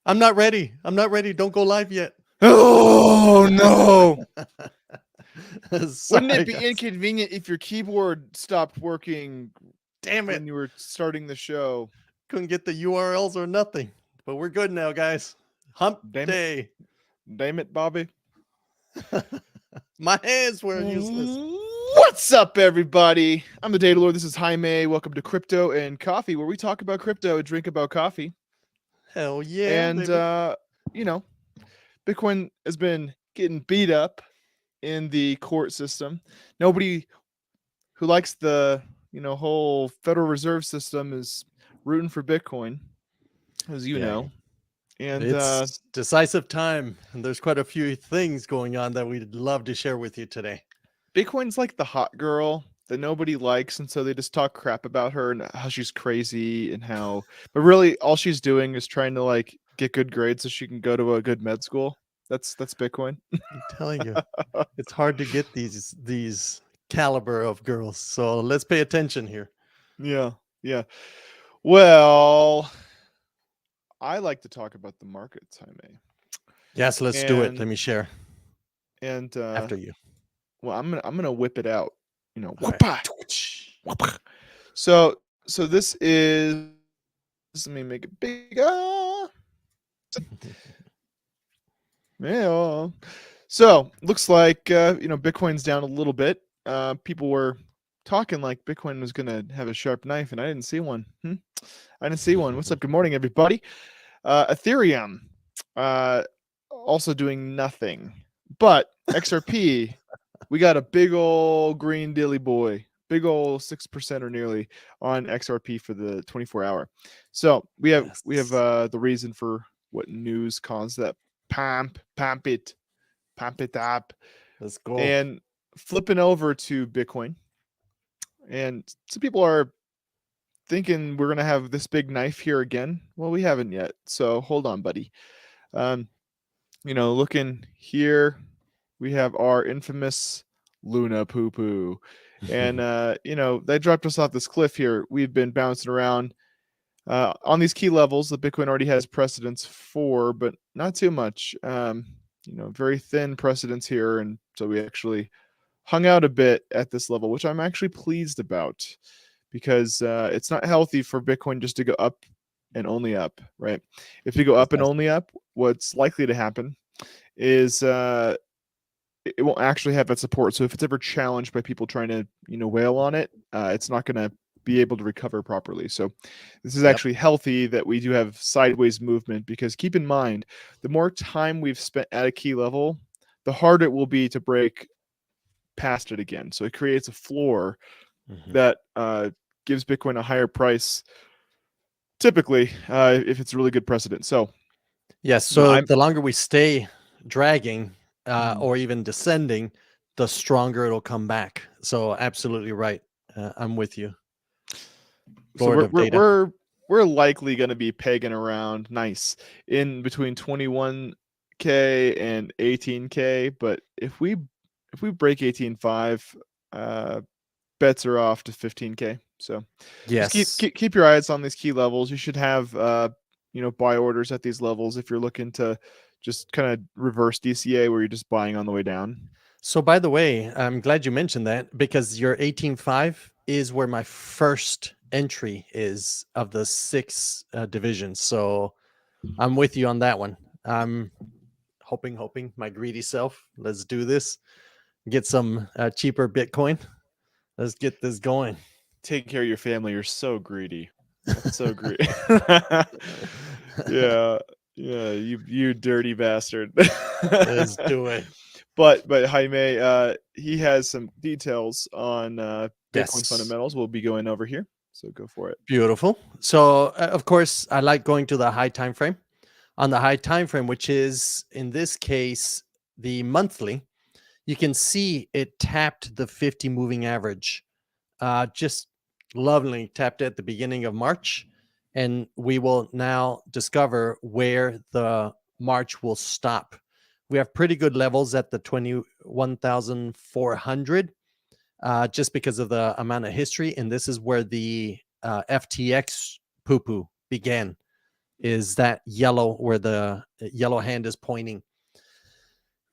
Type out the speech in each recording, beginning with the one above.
I'm not ready. I'm not ready. Don't go live yet. Oh no! Wouldn't Sorry, it be guys. inconvenient if your keyboard stopped working Damn it. when you were starting the show? Couldn't get the URLs or nothing. But we're good now, guys. Hump Damn it! day. Damn it, Bobby! My hands were useless. What's up, everybody? I'm the Data Lord. This is Jaime. Welcome to Crypto and Coffee, where we talk about crypto and drink about coffee. Hell yeah, And baby. you know, Bitcoin has been getting beat up in the court system. Nobody who likes the whole Federal Reserve System is rooting for Bitcoin, as you Yeah. know. And It's decisive time, and there's quite a few things going on that we'd love to share with you today. Bitcoin's like the hot girl that nobody likes, and so they just talk crap about her and how she's crazy and how, but really all she's doing is trying to like get good grades so she can go to a good med school. That's Bitcoin. I'm telling you, it's hard to get these caliber of girls. So let's pay attention here. Yeah, yeah. Well, I like to talk about the markets, Jaime. Yes, let's do it. Let And me share and after you. well, I'm gonna whip it out. All right. Whoopa, whoopa. So this is, let me make it bigger. Yeah. So looks like Bitcoin's down a little bit. People were talking like Bitcoin was gonna have a sharp knife, and I didn't see one. I didn't see one. What's up? Good morning, everybody. Ethereum, also doing nothing, but XRP, we got a big old green dilly boy, big old 6% or nearly on XRP for the 24-hour. So we have Yes. the reason for what news caused that pump it up, Let's go. and flipping over to Bitcoin. And some people are thinking we're gonna have this big knife here again. Well, we haven't yet, so hold on, buddy. Um, looking here, we have our infamous Luna Poo Poo, and they dropped us off this cliff here. We've been bouncing around on these key levels that Bitcoin already has precedence for, but not too much. Very thin precedence here, and so we actually hung out a bit at this level, which I'm actually pleased about, because it's not healthy for Bitcoin just to go up and only up, right? If you go up and only up, what's likely to happen is it won't actually have that support. So if it's ever challenged by people trying to wail on it, it's not going to be able to recover properly. So this is Yep. actually healthy that we do have sideways movement, because keep in mind, the more time we've spent at a key level, the harder it will be to break past it again. So it creates a floor that gives Bitcoin a higher price, typically, if it's a really good precedent. So Yes. So I'm the longer we stay dragging Mhm. or even descending, the stronger it'll come back. So absolutely right. I'm with you. so Lord we're of we're data. we're we're likely going to be pegging around nice in between 21K and 18K. But if we break 18.5, bets are off to 15K. So just Yes. keep your eyes on these key levels. You should have buy orders at these levels if you're looking to just kind of reverse DCA where you're just buying on the way down. So by the way, I'm glad you mentioned that, because your 18.5 is where my first entry is of the 6 divisions. So I'm with you on that one. I'm hoping my greedy self. Let's do this. Get some cheaper Bitcoin. Let's get this going. Take care of your family. You're so greedy. That's so greedy. Yeah, yeah, you dirty bastard. Let's do it. But Jaime, he has some details on Bitcoin Yes. fundamentals. We'll be going over here, so go for it. Beautiful. So of course, I like going to the high time frame. On the high time frame, which is in this case the monthly, you can see it tapped the 50 moving average. Just lovely tapped at the beginning of March. And we will now discover where the March will stop. We have pretty good levels at the 21,400, just because of the amount of history. And this is where the FTX poo poo began is that yellow where the yellow hand is pointing.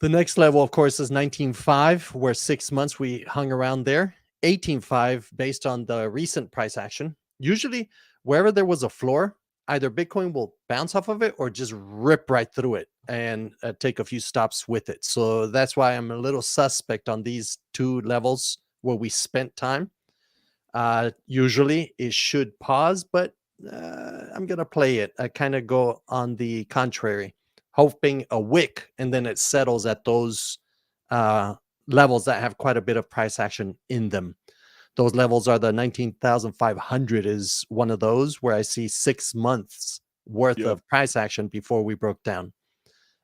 The next level, of course, is 19.5, where 6 months we hung around there. 18.5, based on the recent price action. Usually, wherever there was a floor, either Bitcoin will bounce off of it or just rip right through it and take a few stops with it. So that's why I'm a little suspect on these two levels where we spent time. Usually, it should pause, but I'm going to play it. I kind of go on the contrary, hoping a wick and then it settles at those uh, levels that have quite a bit of price action in them. Those levels are the 19,500 is one of those where I see 6 months worth Yep. of price action before we broke down.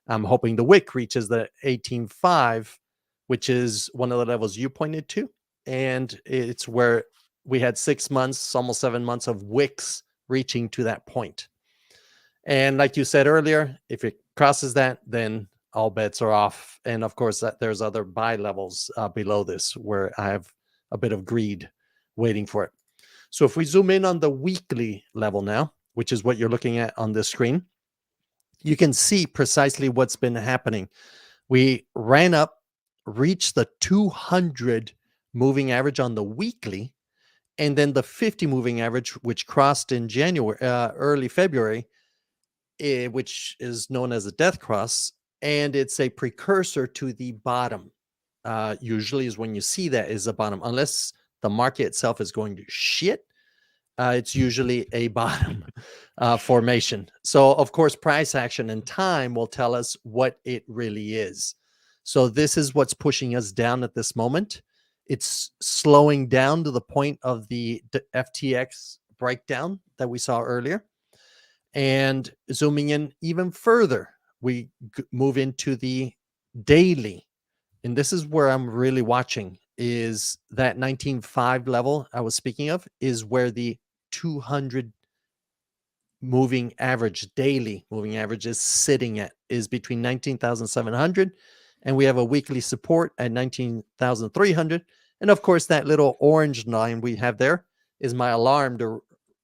I'm hoping the wick reaches the 18.5, which is one of the levels you pointed to. And it's where we had 6 months, almost 7 months of wicks reaching to that point. And like you said earlier, if it crosses that, then all bets are off. And of course, there's other buy levels below this where I have a bit of greed waiting for it. So if we zoom in on the weekly level now, which is what you're looking at on this screen, you can see precisely what's been happening. We ran up, reached the 200 moving average on the weekly, and then the 50 moving average, which crossed in January, early February, which is known as a death cross, and it's a precursor to the bottom. Usually is when you see that is a bottom, unless the market itself is going to shit. It's usually a bottom formation. So, of course, price action and time will tell us what it really is. So, this is what's pushing us down at this moment. It's slowing down to the point of the FTX breakdown that we saw earlier. And zooming in even further, we move into the daily. And this is where I'm really watching is that 19.5 level I was speaking of is where the 200 moving average, daily moving average is sitting at, is between 19,700 and we have a weekly support at 19,300. And of course, that little orange line we have there is my alarm to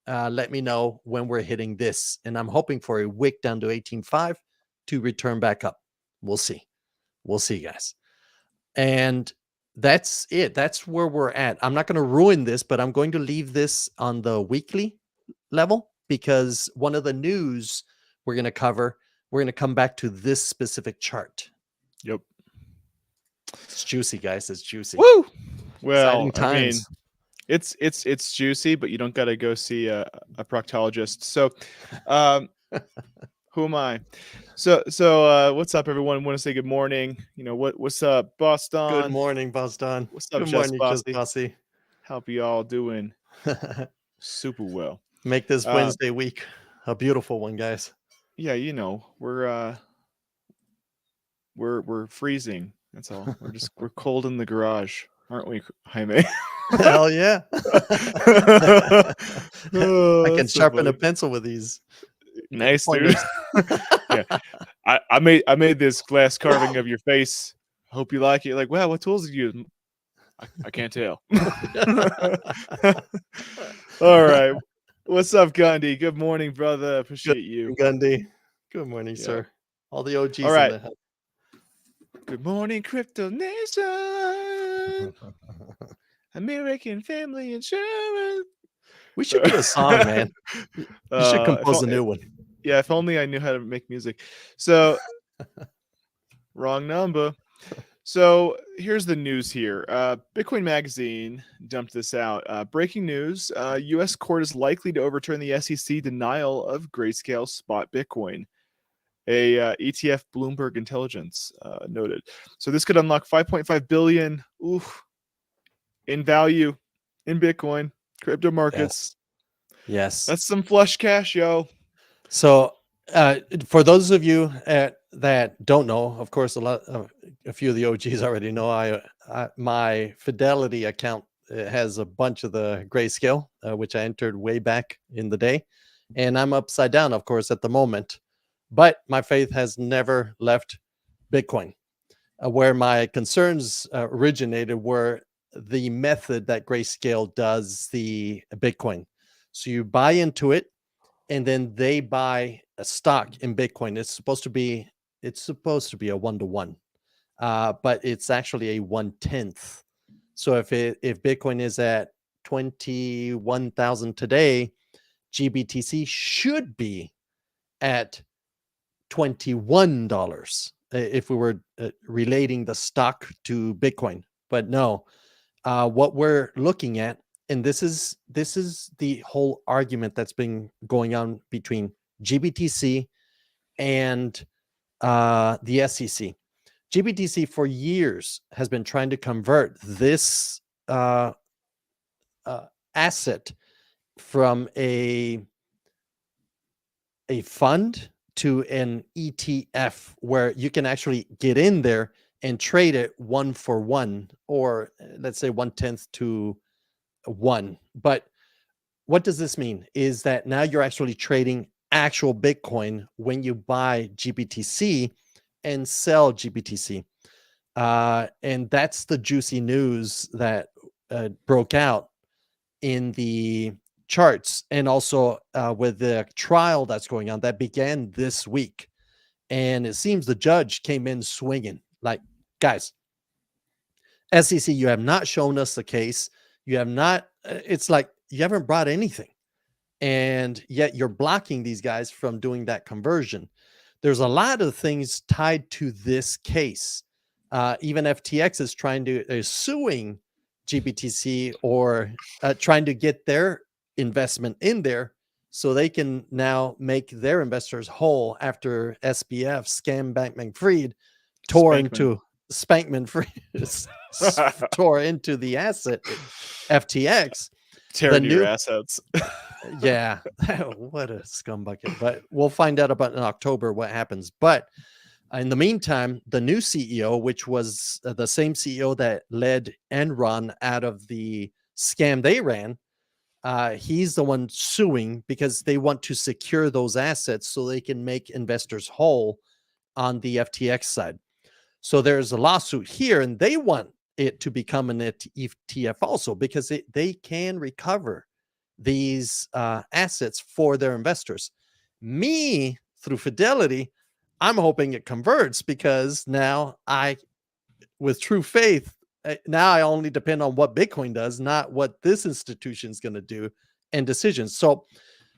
let me know when we're hitting this. And I'm hoping for a wick down to 18.5 to return back up. We'll see. We'll see, guys. And that's it. That's where we're at. I'm not going to ruin this, but I'm going to leave this on the weekly level because one of the news we're going to cover, we're going to come back to this specific chart. Yep. It's juicy, guys. It's juicy. Woo! Well, Exciting times. I mean, it's juicy, but you don't got to go see a proctologist. So, who am I? So what's up, everyone? Want to say good morning? You know what's up, Boston? Good morning, Boston. What's up, good Jess morning, Bossy? Just Bossy. Hope you all doing super well. Make this Wednesday week a beautiful one, guys. Yeah, you know we're freezing. That's all. We're cold in the garage, aren't we, Jaime? Hell yeah! I can sharpen a pencil with these. Nice, dude. Yeah, I made this glass carving of your face. Hope you like it. Like, wow, what tools did you use? I can't tell. All right. What's up, Gandhi? Good morning, brother. Appreciate you. Gandhi. Good morning, sir. All the OGs. All right. In the house. Good morning, Crypto Nation. American Family Insurance. We should do a song, man. You should compose a new one. Yeah, if only I knew how to make music. So, wrong number. So here's the news here. Bitcoin Magazine dumped this out. Breaking news, U.S. court is likely to overturn the SEC denial of Grayscale spot Bitcoin. A ETF Bloomberg Intelligence noted. So this could unlock 5.5 billion in value in Bitcoin, crypto markets. Yes. That's some flush cash, yo. So for those of you that don't know, of course, a few of the OGs already know. My Fidelity account has a bunch of the Grayscale, which I entered way back in the day, and I'm upside down, of course, at the moment. But my faith has never left Bitcoin. Where my concerns originated were the method that Grayscale does the Bitcoin. So you buy into it, and then they buy a stock in Bitcoin. It's supposed to be a 1-to-1, but it's actually a 1/10. So if Bitcoin is at 21,000 today, GBTC should be at $21 if we were relating the stock to Bitcoin. But no, what we're looking at, and this is the whole argument that's been going on between GBTC and the SEC. GBTC for years has been trying to convert this asset from a fund to an ETF where you can actually get in there and trade it 1-for-1, or let's say 1/10 to 1. But what does this mean is that now you're actually trading actual Bitcoin when you buy GBTC and sell GBTC. And that's the juicy news that broke out in the charts, and also with the trial that's going on that began this week. And it seems the judge came in swinging like, guys, SEC, you have not shown us the case. You have not, it's like you haven't brought anything. And yet you're blocking these guys from doing that conversion. There's a lot of things tied to this case. Even FTX is suing GBTC, or trying to get their investment in there so they can now make their investors whole after SBF, Scam Bankman-Fried, tore into tore into the asset FTX. Tear into your assets. Yeah, what a scumbucket. But we'll find out about in October what happens. But in the meantime, the new CEO, which was the same CEO that led Enron out of the scam they ran, he's the one suing because they want to secure those assets so they can make investors whole on the FTX side. So there's a lawsuit here, and they want it to become an ETF also because they can recover these assets for their investors. Me, through Fidelity, I'm hoping it converts, because now with true faith, now I only depend on what Bitcoin does, not what this institution is going to do and decisions. So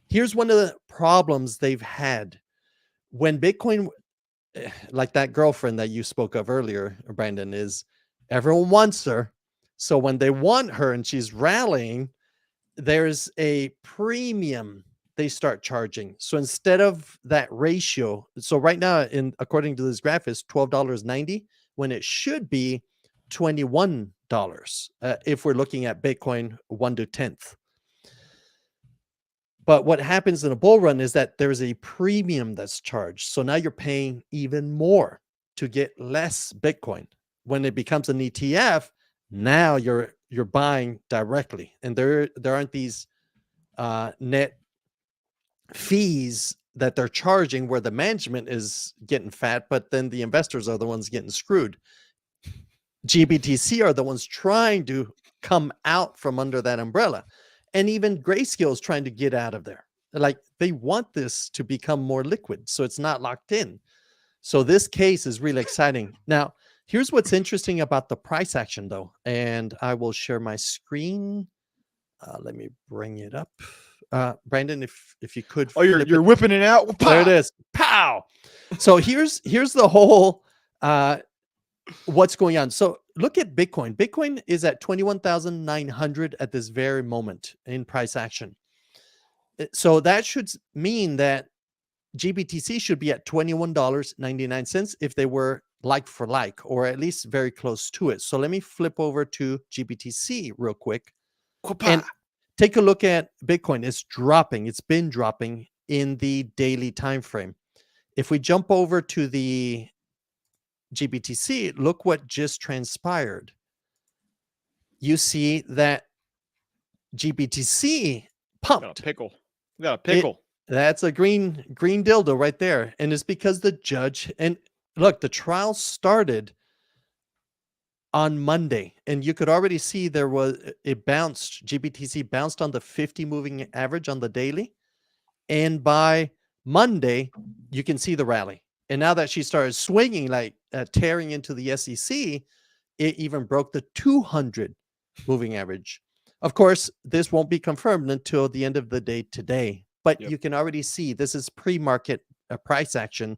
here's one of the problems they've had when Bitcoin, like that girlfriend that you spoke of earlier, Brandon, is everyone wants her. So when they want her and she's rallying, there's a premium they start charging. So instead of that ratio, so right now, according to this graph, is $12.90 when it should be $21 if we're looking at Bitcoin 1/10. But what happens in a bull run is that there's a premium that's charged. So now you're paying even more to get less Bitcoin. When it becomes an ETF, now you're buying directly, and there aren't these net fees that they're charging where the management is getting fat, but then the investors are the ones getting screwed. GBTC are the ones trying to come out from under that umbrella. And even Grayscale is trying to get out of there. Like, they want this to become more liquid, so it's not locked in. So this case is really exciting. Now, here's what's interesting about the price action, though, and I will share my screen. Let me bring it up. Brandon, if you could. Oh, you're whipping it out. Pow! There it is. Pow! So here's the whole what's going on. So look at Bitcoin. Bitcoin is at 21,900 at this very moment in price action. So that should mean that GBTC should be at $21.99 if they were like for like, or at least very close to it. So let me flip over to GBTC real quick and take a look at Bitcoin. It's dropping. It's been dropping in the daily time frame. If we jump over to the GBTC, look what just transpired. You see that GBTC pumped. Got a pickle. Got a pickle. That's a green dildo right there. And it's because the judge, and look, the trial started on Monday, and you could already see GBTC bounced on the 50 moving average on the daily. And by Monday, you can see the rally. And now that she started swinging, like tearing into the SEC, it even broke the 200 moving average. Of course, this won't be confirmed until the end of the day today, but Yep. you can already see this is pre-market price action.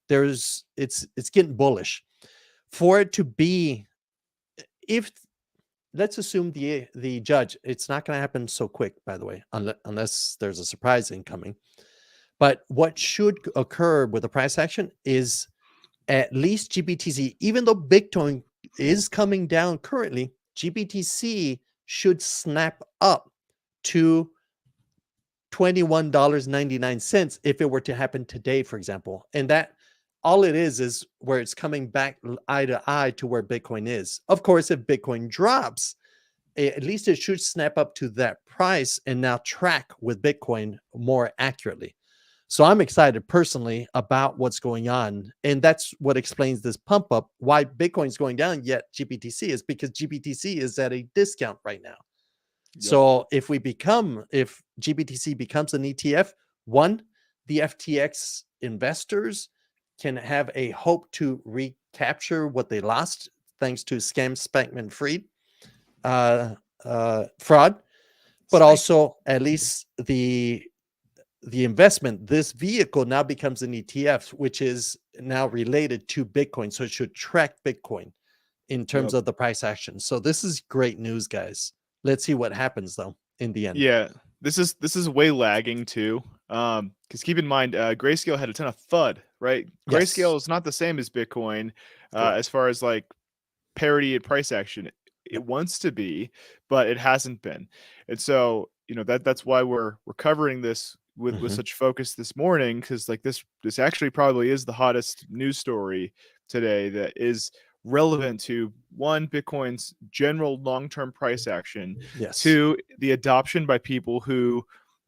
It's getting bullish. For it to be, if let's assume the judge, it's not going to happen so quick, by the way, unless there's a surprise incoming. But what should occur with the price action is at least GBTC, even though Bitcoin is coming down currently, GBTC should snap up to $21.99 if it were to happen today, for example. And that all it is where it's coming back eye to eye to where Bitcoin is. Of course, if Bitcoin drops, at least it should snap up to that price and now track with Bitcoin more accurately. So I'm excited personally about what's going on. And that's what explains this pump up. Why Bitcoin's going down yet GBTC is because GBTC is at a discount right now. Yep. So if GBTC becomes an ETF, one, the FTX investors can have a hope to recapture what they lost thanks to scam Spankman Fried fraud, but also at least the investment, this vehicle now becomes an ETF, which is now related to Bitcoin. So it should track Bitcoin in terms of the price action. So this is great news, guys. Let's see what happens though in the end. Yeah, this is way lagging too. Because keep in mind, Grayscale had a ton of FUD, right? Grayscale Yes. is not the same as Bitcoin Correct. as far as like parity and price action. It wants to be, but it hasn't been. And so, that's why we're covering this with such focus this morning, because like this actually probably is the hottest news story today that is relevant to one, Bitcoin's general long-term price action, Yes. two, the adoption by people who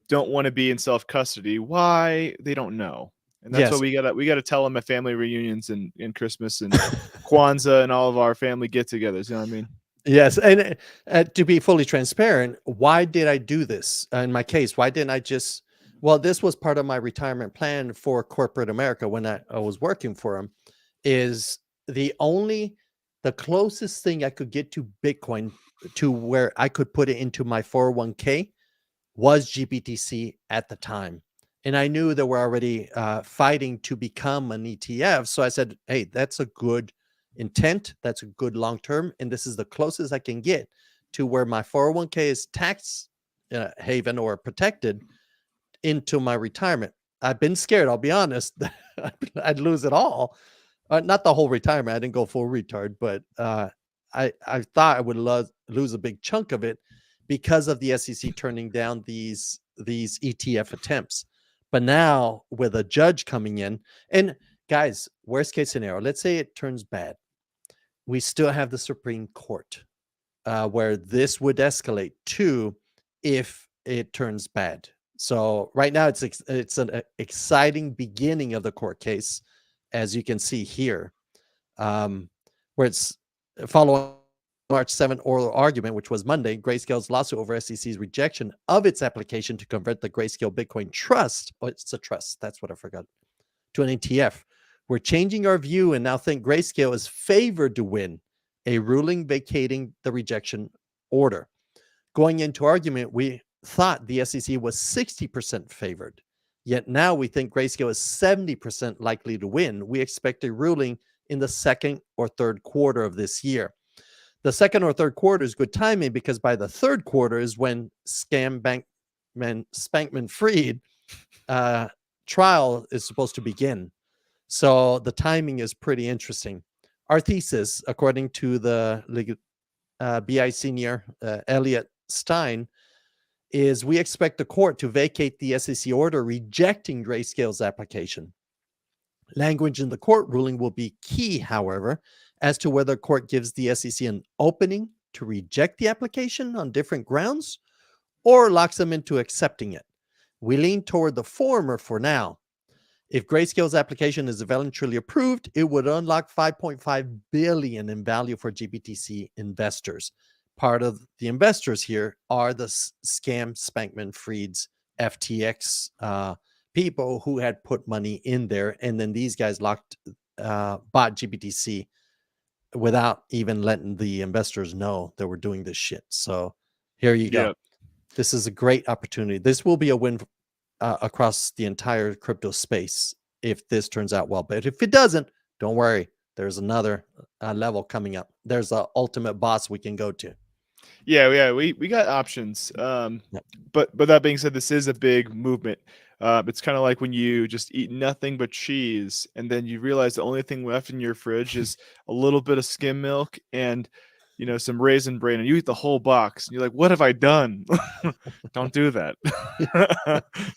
don't want to be in self-custody. Why? They don't know. And that's what we gotta tell them at family reunions and Christmas and Kwanzaa and all of our family get-togethers. You know what I mean? Yes. And to be fully transparent, why did I do this? In my case, why didn't I just, well, this was part of my retirement plan for corporate America when I was working for them, is the closest thing I could get to Bitcoin to where I could put it into my 401k was GBTC at the time. And I knew they were already fighting to become an ETF. So I said, hey, that's a good intent. That's a good long term. And this is the closest I can get to where my 401k is tax haven or protected into my retirement. I've been scared, I'll be honest, I'd lose it all. Not the whole retirement. I didn't go full retard, but I thought I would lose a big chunk of it because of the SEC turning down these ETF attempts. But now with a judge coming in, and guys, worst case scenario, let's say it turns bad. We still have the Supreme Court where this would escalate to if it turns bad. So right now it's an exciting beginning of the court case, as you can see here, where it's following March 7th oral argument, which was Monday, Grayscale's lawsuit over SEC's rejection of its application to convert the Grayscale Bitcoin Trust, it's a trust, that's what I forgot, to an ETF. We're changing our view and now think Grayscale is favored to win a ruling vacating the rejection order. Going into argument, we thought the SEC was 60% favored. Yet now we think Grayscale is 70% likely to win. We expect a ruling in the second or third quarter of this year. The second or third quarter is good timing because by the third quarter is when Spankman Fried trial is supposed to begin. So the timing is pretty interesting. Our thesis, according to the BI senior Elliot Stein, is we expect the court to vacate the SEC order rejecting Grayscale's application. Language in the court ruling will be key, however, as to whether the court gives the SEC an opening to reject the application on different grounds or locks them into accepting it. We lean toward the former for now. If Grayscale's application is eventually approved, it would unlock $5.5 billion in value for GBTC investors. Part of the investors here are the scam Spankman Fried's FTX people who had put money in there, and then these guys bought GBTC without even letting the investors know they were doing this shit. So here you go. Yeah. This is a great opportunity. This will be a win across the entire crypto space if this turns out well. But if it doesn't, don't worry. There's another level coming up. There's an ultimate boss we can go to. Yeah, we got options. Yep. But that being said, this is a big movement. It's kind of like when you just eat nothing but cheese, and then you realize the only thing left in your fridge is a little bit of skim milk and some Raisin Bran, and you eat the whole box, and you're like, "What have I done?" Don't do that.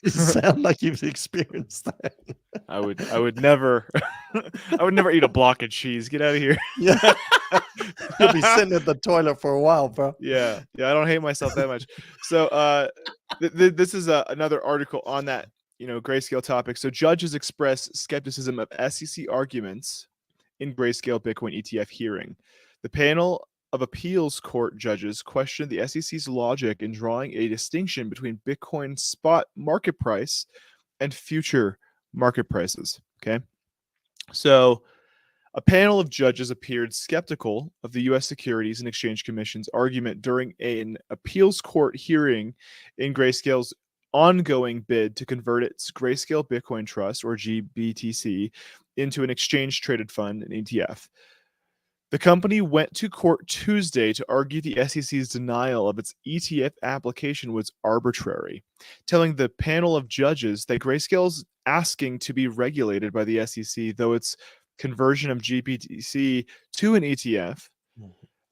You sound like you've experienced that. I would never I would never eat a block of cheese. Get out of here. Yeah. You'll be sitting at the toilet for a while, bro. Yeah, I don't hate myself that much. So this is another article on that Grayscale topic. So judges express skepticism of SEC arguments in Grayscale Bitcoin ETF hearing. The panel of appeals court judges questioned the SEC's logic in drawing a distinction between Bitcoin spot market price and future market prices. Okay, so a panel of judges appeared skeptical of the U.S. Securities and Exchange Commission's argument during an appeals court hearing in Grayscale's ongoing bid to convert its Grayscale Bitcoin Trust, or GBTC, into an exchange-traded fund, an ETF. The company went to court Tuesday to argue the SEC's denial of its ETF application was arbitrary, telling the panel of judges that Grayscale's asking to be regulated by the SEC, though its conversion of GBTC to an ETF.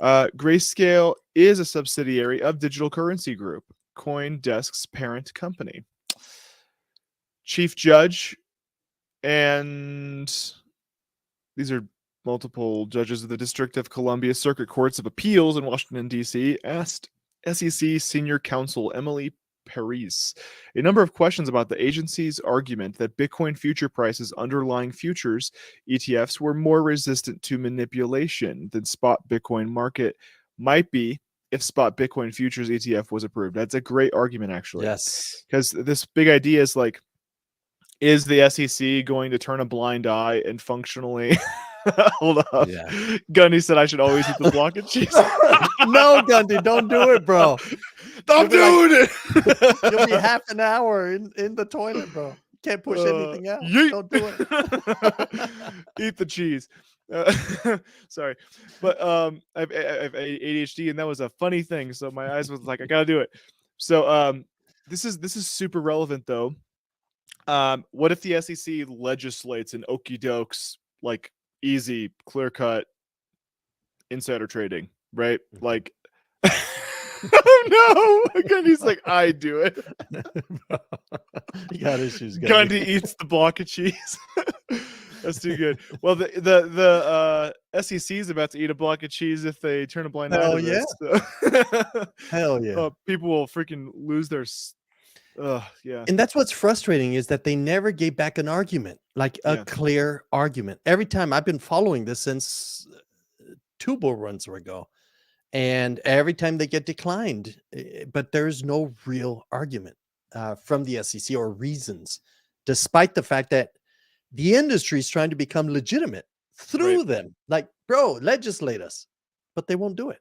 Grayscale is a subsidiary of Digital Currency Group, CoinDesk's parent company. Chief Judge, and these are multiple judges of the District of Columbia Circuit Courts of Appeals in Washington, D.C., asked SEC Senior Counsel Emily Paris a number of questions about the agency's argument that Bitcoin future prices underlying futures ETFs were more resistant to manipulation than spot Bitcoin market might be if spot Bitcoin futures ETF was approved. That's a great argument, actually. Yes. Because this big idea is like, is the SEC going to turn a blind eye and functionally hold up? Yeah. Gundy said I should always eat the block of cheese. No, Gundy, don't do it, bro. I'm doing it. You'll be half an hour in the toilet, bro. You can't push anything out. Yeet. Don't do it. Eat the cheese. Sorry, but I have ADHD, and that was a funny thing. So my eyes was like, I gotta do it. So this is super relevant though. What if the SEC legislates an okey dokes, like easy, clear cut insider trading, right? Like, oh no, Gundy's like, I do it. You got issues, Gundy eats the block of cheese. That's too good. Well, the SEC is about to eat a block of cheese if they turn a blind eye to this. So. Hell yeah. People will freaking lose their. Yeah. And that's what's frustrating is that they never gave back an argument, like a clear argument. Every time I've been following this since 2 bull runs ago, and every time they get declined, but there's no real argument from the SEC or reasons, despite the fact that the industry is trying to become legitimate through them. Like, bro, legislate us, but they won't do it.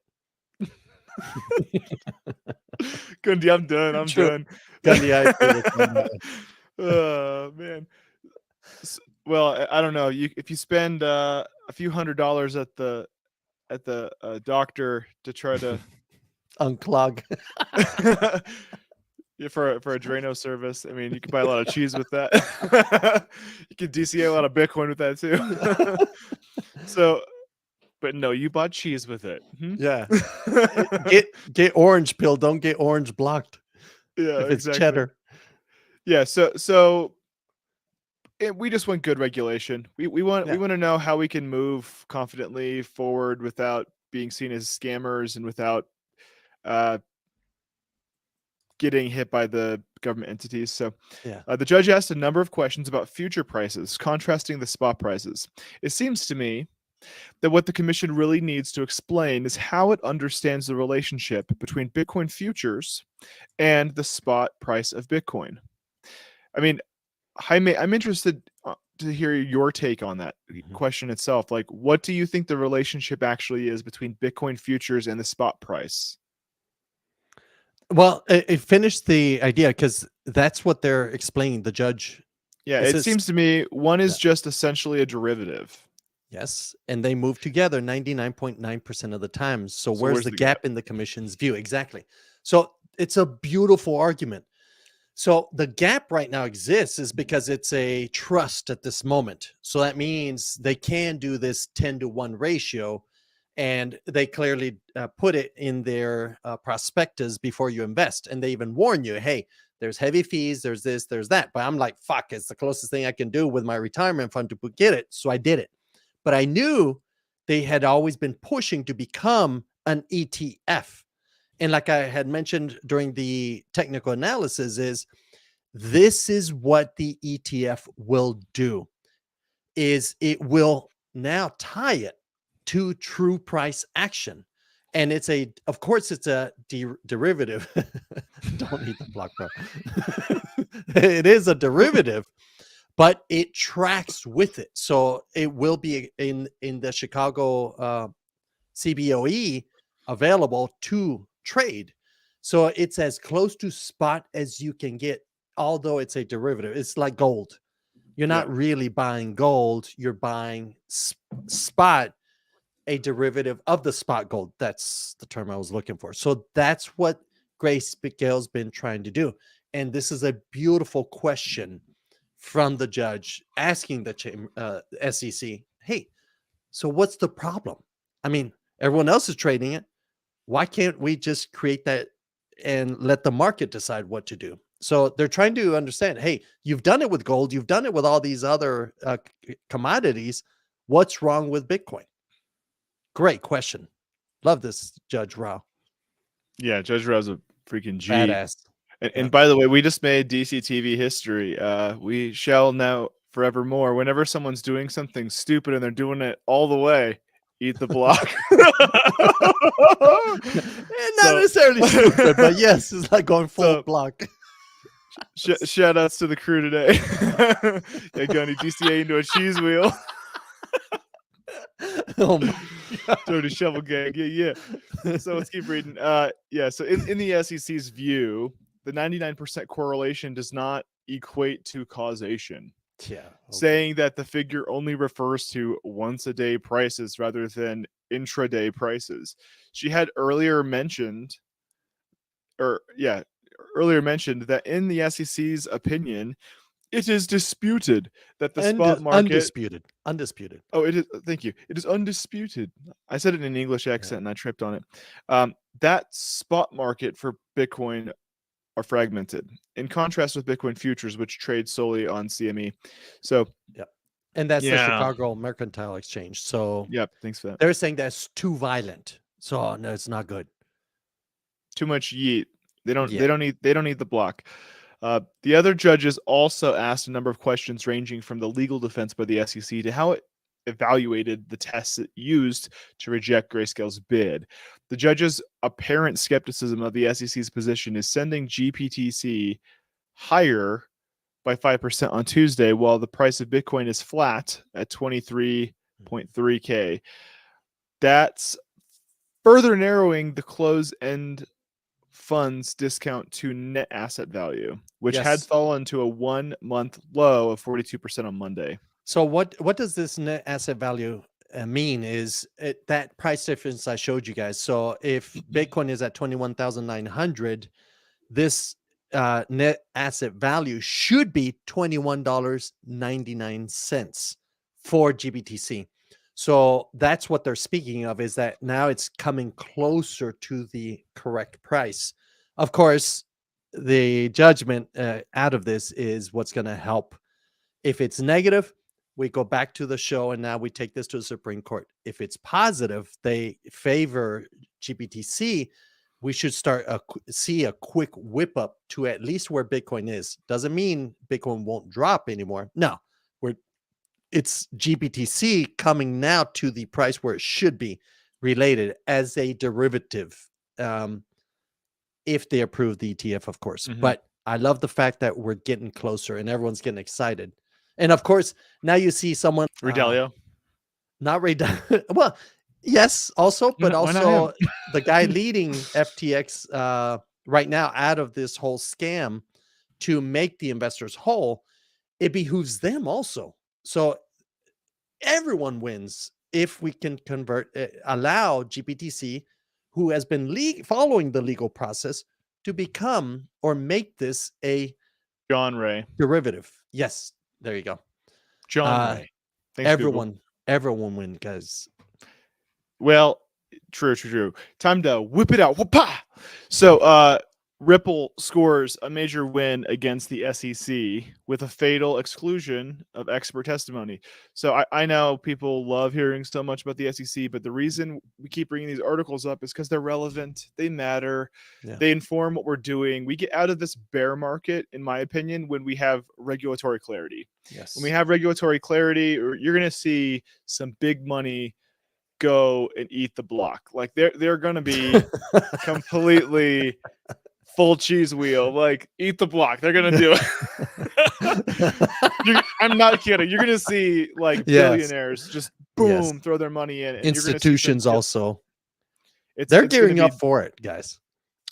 Gundy, I'm done. I'm done. Gundy, I agree with you. Oh man. Well, I don't know. If you spend a few $100s at the doctor to try to unclog for a Drano service, I mean, you can buy a lot of cheese with that. You can DCA a lot of Bitcoin with that too. So. But no, you bought cheese with it. Yeah. Get orange pill. Don't get orange blocked. Yeah, if it's cheddar. Yeah. So we just want good regulation. We want to know how we can move confidently forward without being seen as scammers and without getting hit by the government entities. So the judge asked a number of questions about future prices, contrasting the spot prices. It seems to me that what the commission really needs to explain is how it understands the relationship between Bitcoin futures and the spot price of Bitcoin. I mean, Jaime, I'm interested to hear your take on that question itself. Like, what do you think the relationship actually is between Bitcoin futures and the spot price? Well, it finished the idea because that's what they're explaining. The judge. Yeah, It it says, seems to me one yeah, is just essentially a derivative. yes, and they move together 99.9% of the time. So So where's where's the the gap? gap in the commission's view? Exactly. So it's a beautiful argument. So the gap right now exists is because it's a trust at this moment. So that means they can do this 10-to-1 ratio, and they clearly put it in their prospectus before you invest. And they even warn you, hey, there's heavy fees, there's this, there's that. But I'm like, fuck, it's the closest thing I can do with my retirement fund to get it. So I did it. But I knew they had always been pushing to become an ETF. And like I had mentioned during the technical analysis, is this is what the ETF will do, is it will now tie it to true price action. And it's a, of course, it's a derivative. Don't eat the block, bro. It is a derivative, but it tracks with it. So it will be in the Chicago CBOE available to trade. So it's as close to spot as you can get, although it's a derivative. It's like gold. You're Yeah. not really buying gold, you're buying spot, a derivative of the spot gold. That's the term I was looking for. So that's what Grayscale's been trying to do. And this is a beautiful question from the judge asking the SEC, hey, so what's the problem? I mean, everyone else is trading it. Why can't we just create that and let the market decide what to do? So they're trying to understand, hey, you've done it with gold, you've done it with all these other commodities. What's wrong with Bitcoin? Great question. Love this, Judge Rao. Yeah, Judge Rao's a freaking G. Badass. And, Yeah. and by the way, we just made DCTV history. We shall now forevermore. Whenever someone's doing something stupid and they're doing it all the way, eat the block. Not necessarily stupid, but yes, it's like going full So- block. Shout outs to the crew today. Yeah, Gunny, GCA into a cheese wheel. Oh my God. Dirty shovel gang. Yeah. So let's keep reading. Yeah. So in the SEC's view, the 99% correlation does not equate to causation. Yeah. Okay. Saying that the figure only refers to once a day prices rather than intraday prices. She had earlier mentioned that in the SEC's opinion, it is disputed that the spot market undisputed. Oh, it is. Thank you. It is undisputed. I said it in an English accent and I tripped on it. That spot market for Bitcoin are fragmented, in contrast with Bitcoin futures, which trade solely on CME. So, Yep. And that's the Yeah. Chicago Mercantile Exchange. So yep. Thanks for that. they're saying that's too violent. So no, it's not good. Too much yeet. They don't. Yeah. They don't need. They don't need the block. The other judges also asked a number of questions ranging from the legal defense by the SEC to how it evaluated the tests it used to reject Grayscale's bid. The judges' apparent skepticism of the SEC's position is sending GPTC higher by 5% on Tuesday, while the price of Bitcoin is flat at 23.3K. That's further narrowing the close-end funds discount to net asset value, which had fallen to a 1 month low of 42% on Monday. So what does this net asset value mean? Is that price difference I showed you guys? So if Bitcoin is at 21,900, this net asset value should be $21.99 for GBTC. So that's what they're speaking of, is that now it's coming closer to the correct price. Of course, the judgment out of this is what's going to help. If it's negative, we go back to the show and now we take this to the Supreme Court. If it's positive, they favor GBTC, we should see a quick whip up to at least where Bitcoin is. Doesn't mean Bitcoin won't drop anymore. No, it's GBTC coming now to the price where it should be related as a derivative, if they approve the ETF, of course. Mhm. But I love the fact that we're getting closer and everyone's getting excited. And of course, now you see someone Redelio. not Ray. Well, yes, also, but Why not him? also the guy leading FTX right now out of this whole scam to make the investors whole. It behooves them also. So everyone wins if we can allow GPTC, who has been following the legal process, to become or make this a John Ray. derivative. Yes, there you go. John Ray. Thanks, Google. Everyone win, guys. Well, true. Time to whip it out. Whoop-ah! So, Ripple scores a major win against the SEC with a fatal exclusion of expert testimony. So I know people love hearing so much about the SEC, but the reason we keep bringing these articles up is because they're relevant. They matter. Yeah. They inform what we're doing. We get out of this bear market, in my opinion, when we have regulatory clarity. Yes. When we have regulatory clarity, you're going to see some big money go and eat the block. Like they're going to be completely full cheese wheel, like eat the block. They're gonna do it. I'm not kidding. You're gonna see like billionaires just boom throw their money in. And institutions you're also. They're gearing up for it, guys.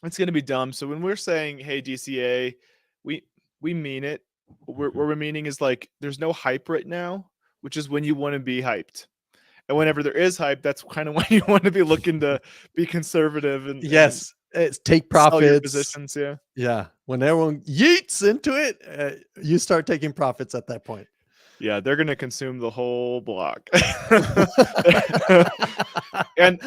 It's gonna be dumb. So when we're saying, "Hey DCA," we mean it. What we're meaning is like there's no hype right now, which is when you want to be hyped. And whenever there is hype, that's kind of when you want to be looking to be conservative and it's take profits positions. Yeah. When everyone yeets into it, you start taking profits at that point. Yeah, they're gonna consume the whole block. and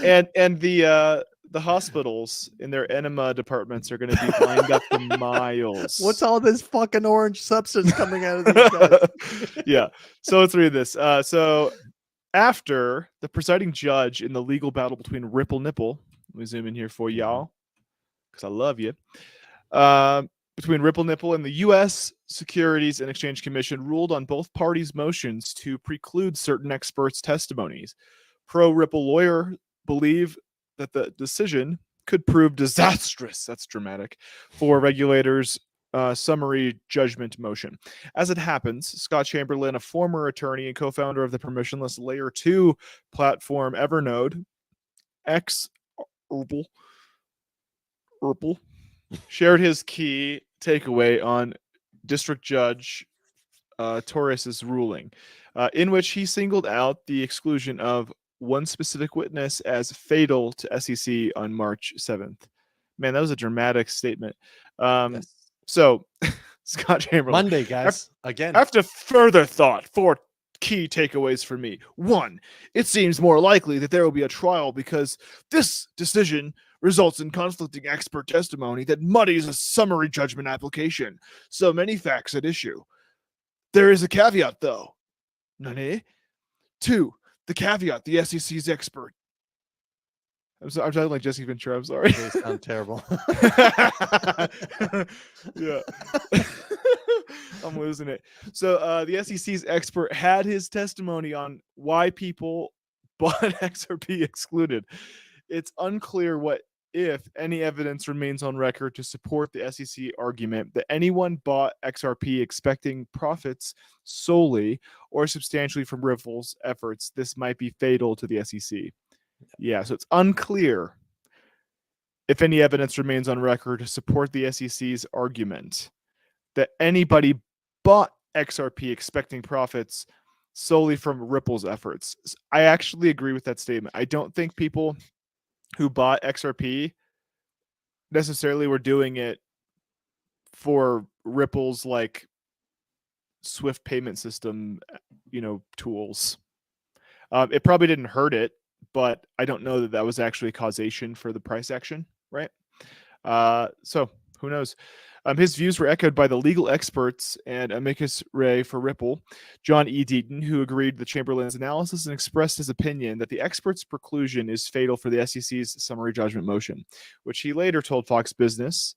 the hospitals in their enema departments are gonna be lined up to miles. What's all this fucking orange substance coming out of these guys? Yeah. So let's read this. So after the presiding judge in the legal battle between Ripple Nipple, let me zoom in here for y'all, because I love you. Between Ripple Nipple and the U.S. Securities and Exchange Commission ruled on both parties' motions to preclude certain experts' testimonies. Pro-Ripple lawyers believe that the decision could prove disastrous, that's dramatic, for regulators' summary judgment motion. As it happens, Scott Chamberlain, a former attorney and co-founder of the permissionless Layer 2 platform Evernode, Ripple, shared his key takeaway on District Judge Torres's ruling, in which he singled out the exclusion of one specific witness as fatal to SEC on March 7th. Man, that was a dramatic statement. So, Scott Chamberlain. Monday, guys. Again. After further thought, 4 key takeaways for me. 1, it seems more likely that there will be a trial because this decision results in conflicting expert testimony that muddies a summary judgment application. So many facts at issue. There is a caveat, though. Nani? 2, the caveat, the SEC's expert. I'm talking like Jesse Ventura. I'm sorry. They sound terrible. Yeah. I'm losing it. So the SEC's expert had his testimony on why people bought XRP excluded. It's unclear what, if any, evidence remains on record to support the SEC argument that anyone bought XRP expecting profits solely or substantially from Ripple's efforts. This might be fatal to the SEC. Yeah, so it's unclear if any evidence remains on record to support the SEC's argument that anybody bought XRP expecting profits solely from Ripple's efforts. I actually agree with that statement. I don't think people who bought XRP necessarily were doing it for Ripple's like Swift payment system, tools. It probably didn't hurt it, but I don't know that was actually causation for the price action, right? So who knows? His views were echoed by the legal experts and amicus ray for Ripple, John E. Deaton, who agreed with Chamberlain's analysis and expressed his opinion that the expert's preclusion is fatal for the SEC's summary judgment motion, which he later told Fox Business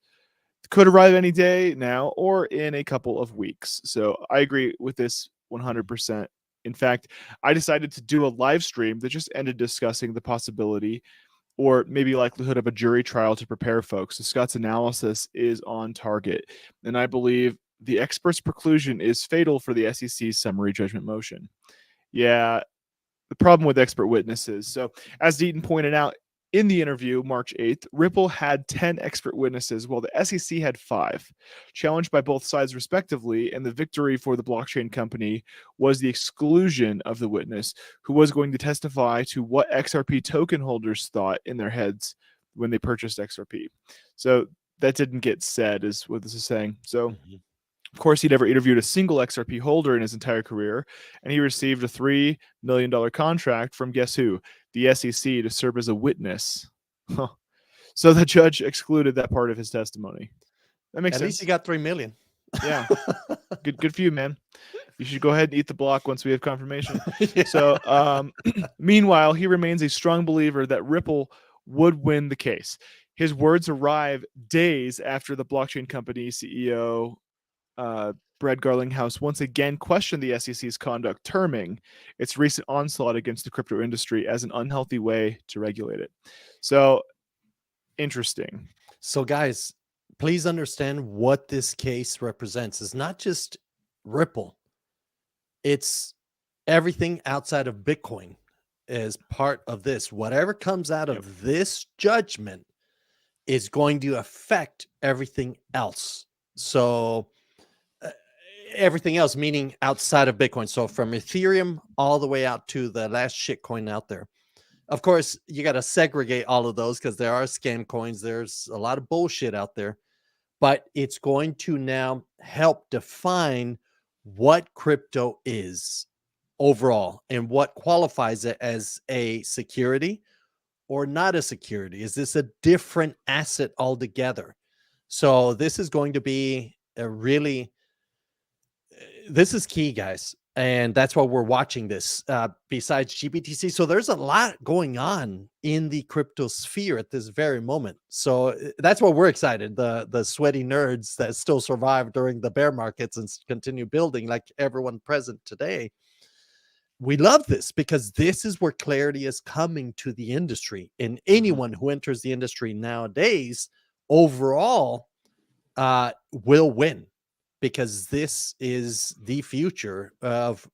could arrive any day now or in a couple of weeks. So I agree with this 100%. In fact, I decided to do a live stream that just ended discussing the possibility or maybe likelihood of a jury trial to prepare folks. So Scott's analysis is on target, and I believe the expert's preclusion is fatal for the SEC's summary judgment motion. Yeah, the problem with expert witnesses. So, as Deaton pointed out in the interview March 8th, Ripple had 10 expert witnesses, while the SEC had 5, challenged by both sides respectively. And the victory for the blockchain company was the exclusion of the witness who was going to testify to what XRP token holders thought in their heads when they purchased XRP. So, that didn't get said, is what this is saying. So, of course, he never interviewed a single XRP holder in his entire career, and he received a $3 million contract from guess who? The SEC to serve as a witness. Huh. So the judge excluded that part of his testimony. That makes At sense. least he got 3 million. Yeah. Good for you, man. You should go ahead and eat the block once we have confirmation. Yeah. So, meanwhile, he remains a strong believer that Ripple would win the case. His words arrive days after the blockchain company CEO Brad Garlinghouse once again questioned the SEC's conduct, terming its recent onslaught against the crypto industry as an unhealthy way to regulate it. So, interesting. So, guys, please understand what this case represents. It's not just Ripple, it's everything outside of Bitcoin is part of this. Whatever comes out of this judgment is going to affect everything else. So, everything else, meaning outside of Bitcoin. So, from Ethereum all the way out to the last shitcoin out there. Of course, you got to segregate all of those because there are scam coins. There's a lot of bullshit out there, but it's going to now help define what crypto is overall and what qualifies it as a security or not a security. Is this a different asset altogether? So this is going to be a really, this is key, guys. And that's why we're watching this besides GBTC. So there's a lot going on in the crypto sphere at this very moment. So that's why we're excited. The sweaty nerds that still survive during the bear markets and continue building like everyone present today. We love this because this is where clarity is coming to the industry. And anyone who enters the industry nowadays overall will win, because this is the future of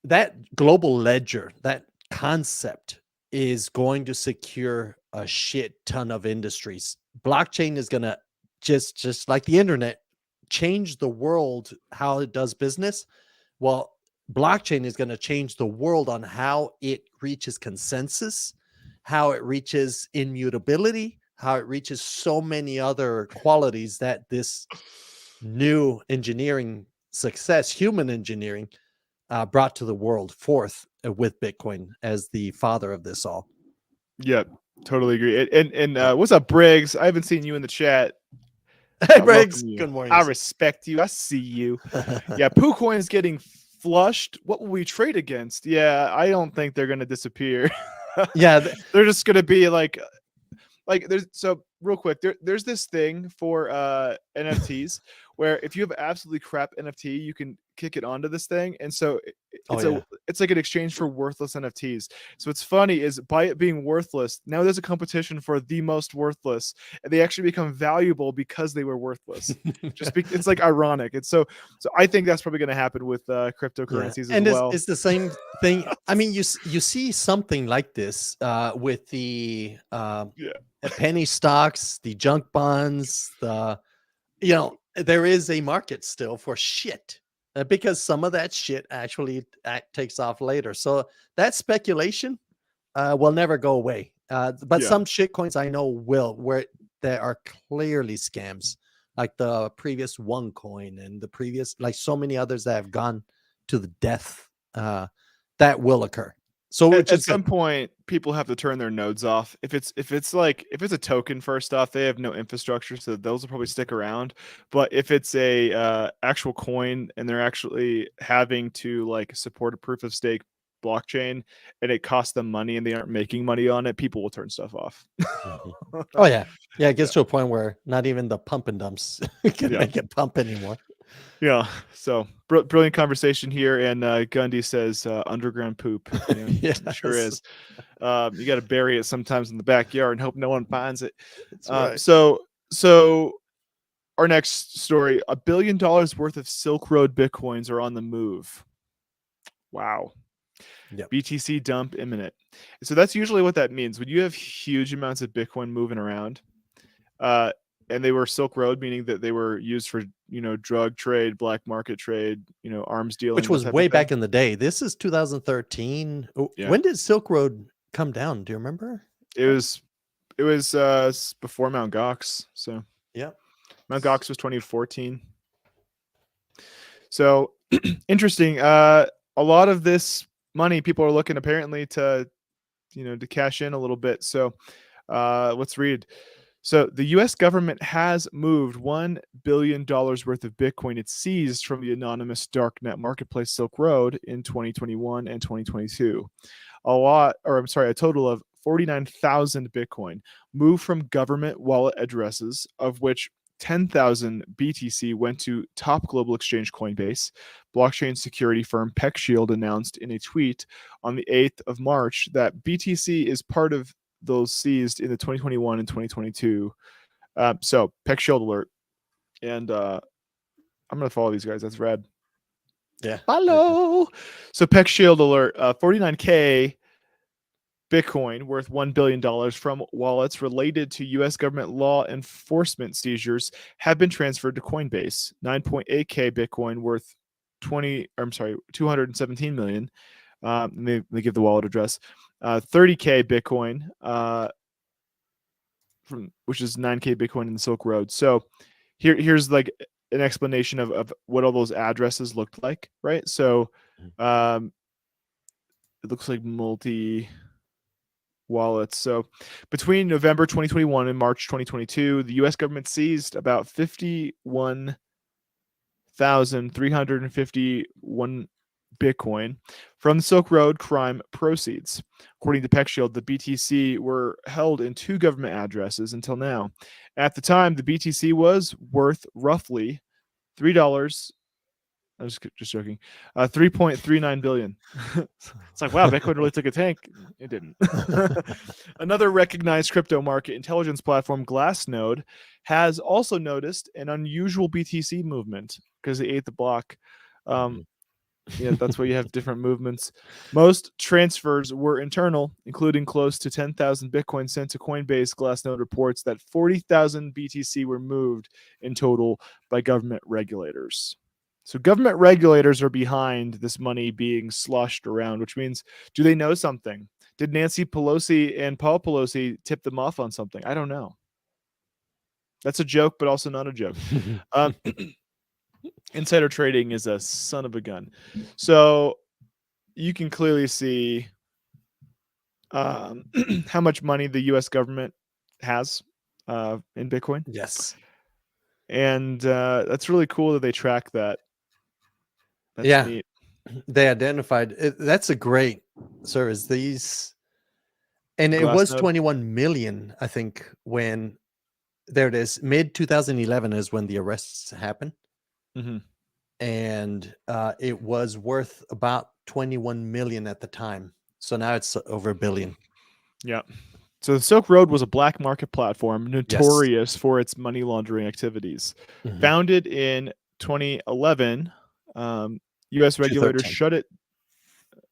that global ledger. That concept is going to secure a shit ton of industries. Blockchain is going to just like the internet change the world, how it does business. Well, blockchain is going to change the world on how it reaches consensus, how it reaches immutability, how it reaches so many other qualities that this new engineering success, human engineering, brought to the world forth with Bitcoin as the father of this all. Yeah, totally agree. And what's up, Briggs? I haven't seen you in the chat. Hey, Briggs. Good morning. I respect you. I see you. Yeah, PooCoin is getting flushed. What will we trade against? Yeah, I don't think they're going to disappear. Yeah, they're just going to be like there's, so real quick, there's this thing for NFTs where if you have absolutely crap NFT, you can kick it onto this thing, and so it's like an exchange for worthless NFTs. So what's funny is, by it being worthless, now there's a competition for the most worthless, and they actually become valuable because they were worthless. It's like ironic. It's so I think that's probably going to happen with cryptocurrencies as well. It's the same thing. I mean, you see something like this with the penny stocks, the junk bonds, there is a market still for shit because some of that shit actually takes off later. So that speculation will never go away. But some shit coins I know will, where there are clearly scams, like the previous OneCoin and the previous, like so many others that have gone to the death. That will occur. So at some point, people have to turn their nodes off. If it's a token, first off, they have no infrastructure, so those will probably stick around. But if it's a actual coin and they're actually having to like support a proof of stake blockchain and it costs them money and they aren't making money on it, people will turn stuff off. Oh yeah, it gets to a point where not even the pump and dumps can make it pump anymore. Yeah. So brilliant conversation here. And Gundy says underground poop. Yeah, sure Yes, is. You got to bury it sometimes in the backyard and hope no one finds it. that's right. So our next story: $1 billion worth of Silk Road bitcoins are on the move. Wow. Yep. BTC dump imminent. So that's usually what that means. When you have huge amounts of Bitcoin moving around, uh, and they were Silk Road, meaning that they were used for drug trade, black market trade, arms dealing, Which that was type of way thing. back in the day. This is 2013. Yeah, When did Silk Road come down? Do you remember? it was before Mount Gox. So Yeah. Mount Gox was 2014. So interesting. A lot of this money people are looking apparently to to cash in a little bit. So let's read. So the U.S. government has moved $1 billion worth of Bitcoin it seized from the anonymous darknet marketplace Silk Road in 2021 and 2022. A total of 49,000 Bitcoin moved from government wallet addresses, of which 10,000 BTC went to top global exchange Coinbase. Blockchain security firm PeckShield announced in a tweet on the 8th of March that BTC is part of those seized in the 2021 and 2022. So PeckShield alert, and I'm gonna follow these guys. That's rad. Yeah. Follow. So PeckShield alert: 49K Bitcoin worth $1 billion from wallets related to U.S. government law enforcement seizures have been transferred to Coinbase. 9.8K Bitcoin worth 217 million. And they give the wallet address. 30K Bitcoin, which is 9K Bitcoin in the Silk Road. So here's like an explanation of what all those addresses looked like, right? So it looks like multi wallets. So between November 2021 and March 2022, the US government seized about 51,351 Bitcoin from the Silk Road crime proceeds. According to PeckShield, the BTC were held in 2 government addresses until now. At the time, the BTC was worth roughly $3. I was just joking. 3.39 billion. It's like, wow, Bitcoin really took a tank. It didn't. Another recognized crypto market intelligence platform, Glassnode, has also noticed an unusual BTC movement because they ate the block. Yeah, that's why you have different movements. Most transfers were internal, including close to 10,000 Bitcoin sent to Coinbase. Glassnode reports that 40,000 BTC were moved in total by government regulators. So government regulators are behind this money being sloshed around, which means, do they know something? Did Nancy Pelosi and Paul Pelosi tip them off on something? I don't know. That's a joke, but also not a joke. Insider trading is a son of a gun. So you can clearly see how much money the U.S. government has in Bitcoin. Yes. And that's really cool that they track that. That's Yeah. neat. They identified it. That's a great service. These, and it was Glassnode. 21 million, I think, when there it is. Mid 2011 is when the arrests happened. Mm-hmm. And it was worth about 21 million at the time. So now it's over $1 billion. Yeah. So the Silk Road was a black market platform notorious Yes. for its money laundering activities. Mhm. Founded in 2011, U.S. regulators 2013. shut it.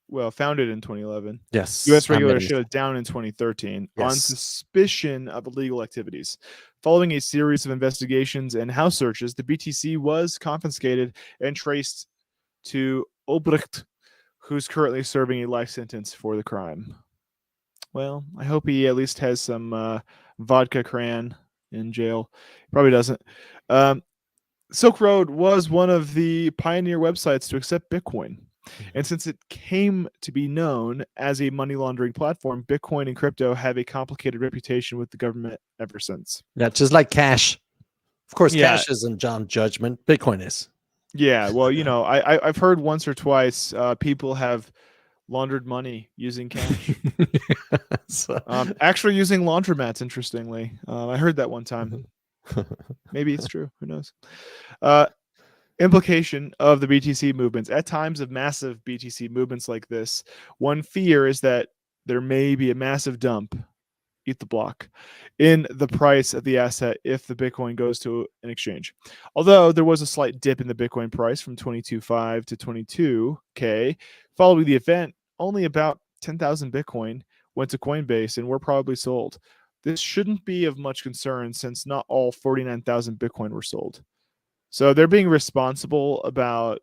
Well, founded in 2011. Yes. U.S. I made a regulators shut mistake. it down in 2013 on Yes. suspicion of illegal activities. Following a series of investigations and house searches, the BTC was confiscated and traced to Obrecht, who's currently serving a life sentence for the crime. Well, I hope he at least has some vodka cran in jail. Probably doesn't. Silk Road was one of the pioneer websites to accept Bitcoin. And since it came to be known as a money laundering platform, Bitcoin and crypto have a complicated reputation with the government ever since. Yeah, just like cash. Of course, Yeah. cash isn't John Judgment. Bitcoin is. Yeah. Well, I've heard once or twice people have laundered money using cash. So, Actually using laundromats, interestingly. I heard that one time. Maybe it's true. Who knows? implication of the BTC movements. At times of massive BTC movements like this, one fear is that there may be a massive dump, eat the block, in the price of the asset if the Bitcoin goes to an exchange. Although there was a slight dip in the Bitcoin price from 22.5 to 22K following the event, only about 10,000 Bitcoin went to Coinbase and were probably sold. This shouldn't be of much concern since not all 49,000 Bitcoin were sold. So they're being responsible about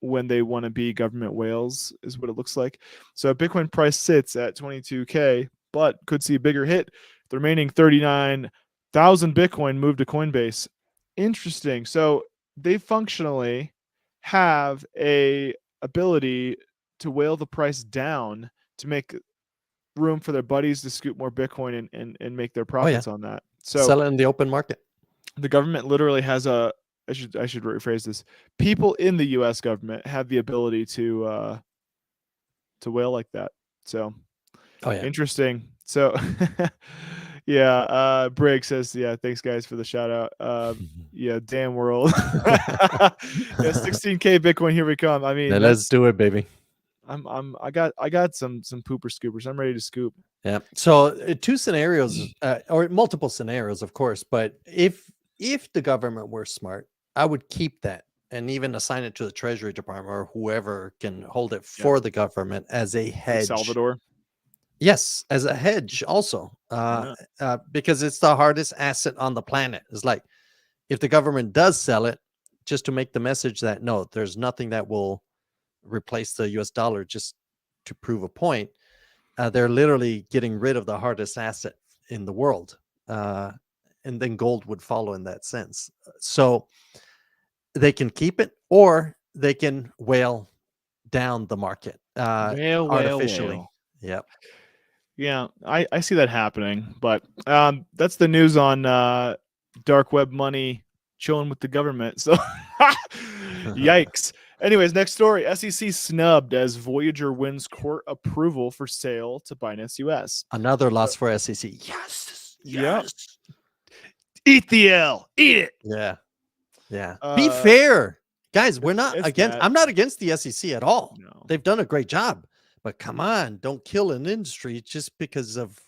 when they want to be government whales, is what it looks like. So Bitcoin price sits at 22K, but could see a bigger hit. The remaining 39,000 Bitcoin moved to Coinbase. Interesting. So they functionally have a ability to whale the price down to make room for their buddies to scoop more Bitcoin and make their profits on that. So sell it in the open market. The government literally has a I should rephrase this. People in the U.S. government have the ability to whale like that. So, interesting. So, yeah. Brig says, yeah, thanks guys for the shout out. Yeah, damn world. Yeah, 16K Bitcoin. Here we come. I mean, let's do it, baby. I got some pooper scoopers. I'm ready to scoop. Yeah. So two scenarios, or multiple scenarios, of course. But if the government were smart, I would keep that and even assign it to the Treasury Department or whoever can hold it for the government as a hedge. Salvador. Yes, as a hedge also, because it's the hardest asset on the planet. It's like if the government does sell it, just to make the message that no, there's nothing that will replace the US dollar, just to prove a point. They're literally getting rid of the hardest asset in the world. And then gold would follow in that sense. So they can keep it or they can whale down the market artificially. Whale. Yep. Yeah, I see that happening. But that's the news on dark web money chilling with the government. So yikes. Anyways, next story. SEC snubbed as Voyager wins court approval for sale to Binance US. Another loss for SEC. Yes. Yep. Eat the L. Eat it. Yeah. Yeah. Be fair. Guys, we're not against bad. I'm not against the SEC at all. No. They've done a great job. But come on, don't kill an industry just because of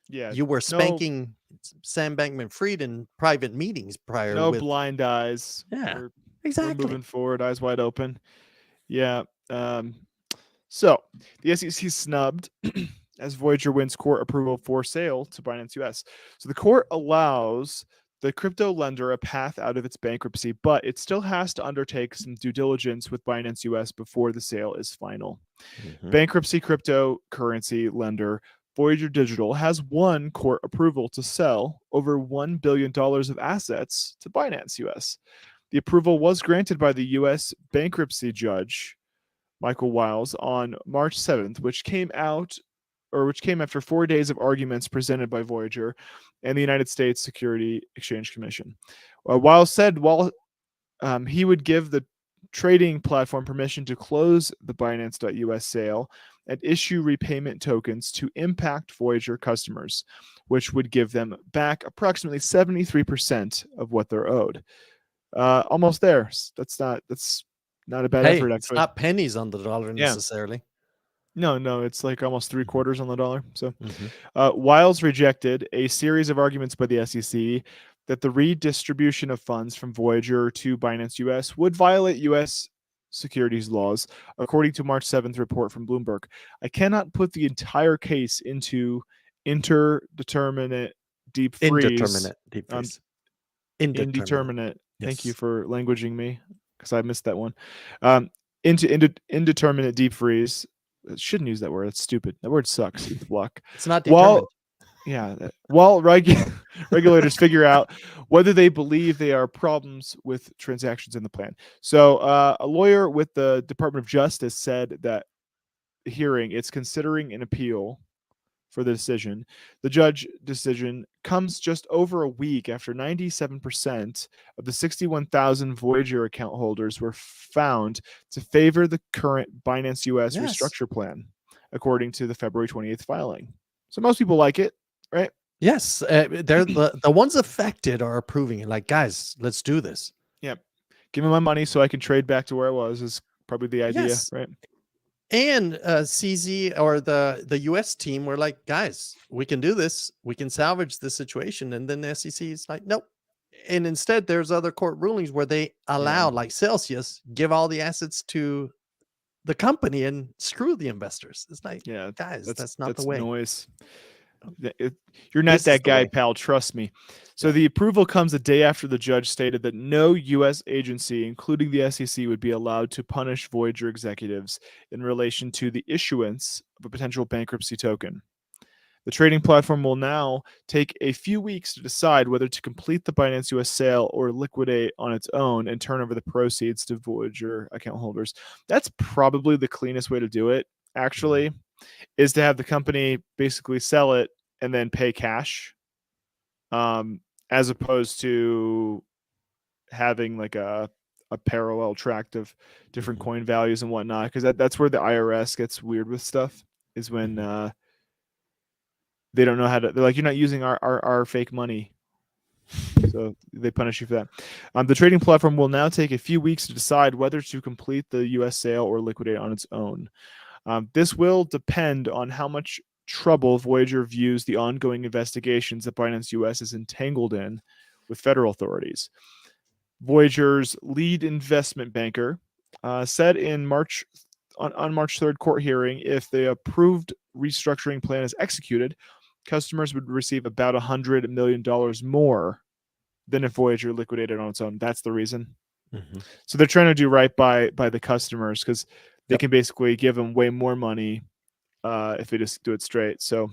you were spanking Sam Bankman-Fried in private meetings prior. No blind eyes. Yeah, exactly. We're moving forward, eyes wide open. Yeah. So the SEC snubbed as Voyager wins court approval for sale to Binance US. So the court allows the crypto lender a path out of its bankruptcy, but it still has to undertake some due diligence with Binance US before the sale is final. Bankruptcy cryptocurrency lender Voyager Digital has won court approval to sell over $1 billion of assets to Binance US. The approval was granted by the U.S. bankruptcy judge, Michael Wiles, on March 7th, which came after 4 days of arguments presented by Voyager and the United States Security Exchange Commission. Wiles said he would give the trading platform permission to close the Binance.us sale and issue repayment tokens to impact Voyager customers, which would give them back approximately 73% of what they're owed. Almost there. That's not a bad effort. Actually, it's not pennies on the dollar necessarily. No, it's like almost 3/4 on the dollar. So Wiles rejected a series of arguments by the SEC that the redistribution of funds from Voyager to Binance US would violate US securities laws, according to March 7th report from Bloomberg. I cannot put the entire case into indeterminate deep freeze. Indeterminate. Yes. Thank you for languaging me, because I missed that one. Into indeterminate deep freeze. I shouldn't use that word. That's stupid. That word sucks. Eat the block. It's not determined. While regulators figure out whether they believe there are problems with transactions in the plan. So a lawyer with the Department of Justice said that the hearing, it's considering an appeal for the decision. The judge decision comes just over a week after 97% of the 61,000 Voyager account holders were found to favor the current Binance US restructure plan, according to the February 28th filing. So most people like it, right? Yes, they're the ones affected are approving it. Like, guys, let's do this. Yep. Give me my money so I can trade back to where I was is probably the idea, Yes. right? And CZ or the US team were like, guys, we can do this. We can salvage this situation. And then the SEC is like, nope. And instead, there's other court rulings where they Yeah. allow, like Celsius, give all the assets to the company and screw the investors. It's like, Yeah. guys, That's that's not the that's way. noise. You're not This is that the guy, way. pal. Trust me. So Yeah. the approval comes a day after the judge stated that no U.S. agency, including the SEC, would be allowed to punish Voyager executives in relation to the issuance of a potential bankruptcy token. The trading platform will now take a few weeks to decide whether to complete the Binance US sale or liquidate on its own and turn over the proceeds to Voyager account holders. That's probably the cleanest way to do it, Mhm. actually, is to have the company basically sell it and then pay cash, as opposed to having like a parallel tract of different Mhm. coin values and whatnot. Because that's where the IRS gets weird with stuff. Is when Mhm. they don't know how to. They're like, you're not using our fake money, so they punish you for that. The trading platform will now take a few weeks to decide whether to complete the U.S. sale or liquidate on its own. This will depend on how much trouble Voyager views the ongoing investigations that Binance US is entangled in with federal authorities. Voyager's lead investment banker said in March on March 3rd court hearing, if the approved restructuring plan is executed, customers would receive about $100 million more than if Voyager liquidated on its own. That's the reason. Mhm. So they're trying to do right by the customers because they Yep. can basically give them way more money if they just do it straight. So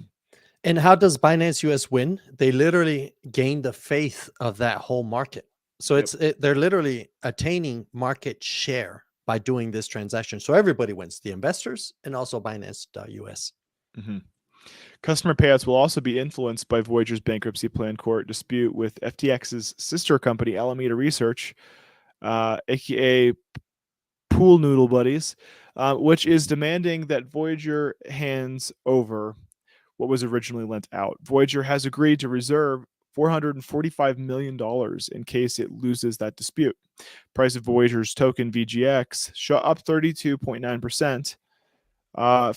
And how does Binance US win? They literally gain the faith of that whole market. So yep. they're literally attaining market share by doing this transaction. So everybody wins, the investors and also Binance US. Mm-hmm. Customer payouts will also be influenced by Voyager's bankruptcy plan court dispute with FTX's sister company, Alameda Research, aka Pool Noodle Buddies, which is demanding that Voyager hands over what was originally lent out. Voyager has agreed to reserve $445 million in case it loses that dispute. Price of Voyager's token VGX shot up 32.9%,